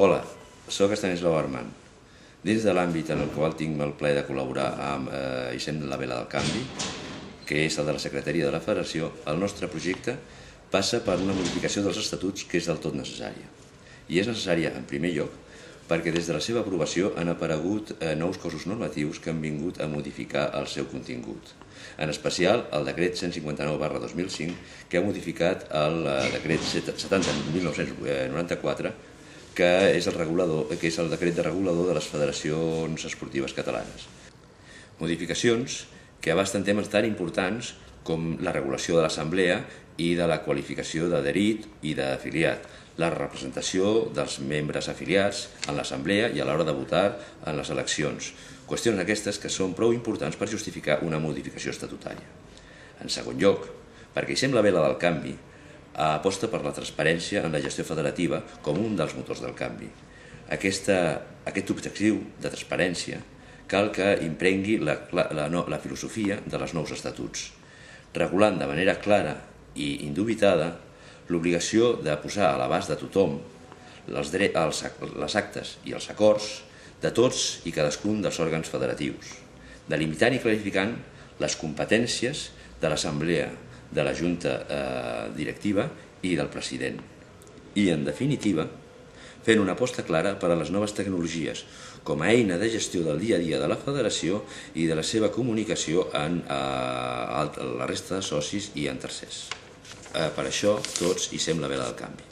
Hola, soc Estanislau Armand. Dins de l'àmbit en el qual tinc el plaer de col·laborar amb Hissem la Vela del Canvi, que és el de la Secretaria de la Federació, el nostre projecte passa per una modificació dels estatuts que és del tot necessària. I és necessària, en primer lloc, perquè des de la seva aprovació han aparegut nous cossos normatius que han vingut a modificar el seu contingut. En especial, el decret 159/2005, que ha modificat el decret 70/1994, que és el decret de regulador de les federacions esportives catalanes. Modificacions que abasten temes tan importants com la regulació de l'assemblea i de la qualificació d'adherit i d'afiliat, la representació dels membres afiliats en l'assemblea i a l'hora de votar en les eleccions. Qüestions aquestes que són prou importants per justificar una modificació estatutària. En segon lloc, perquè Hissem la Vela del Canvi aposta per la transparència en la gestió federativa com un dels motors del canvi. Aquest objectiu de transparència cal que imprengui la filosofia dels nous estatuts, regulant de manera clara i indubitada l'obligació de posar a l'abast de tothom les actes i els acords de tots i cadascun dels òrgans federatius, delimitant i clarificant les competències de l'assemblea, de la junta directiva i del president. I, en definitiva, fent una aposta clara per a les noves tecnologies com a eina de gestió del dia a dia de la federació i de la seva comunicació amb la resta de socis i amb tercers. Per això, tots Hissem la Vela del Canvi.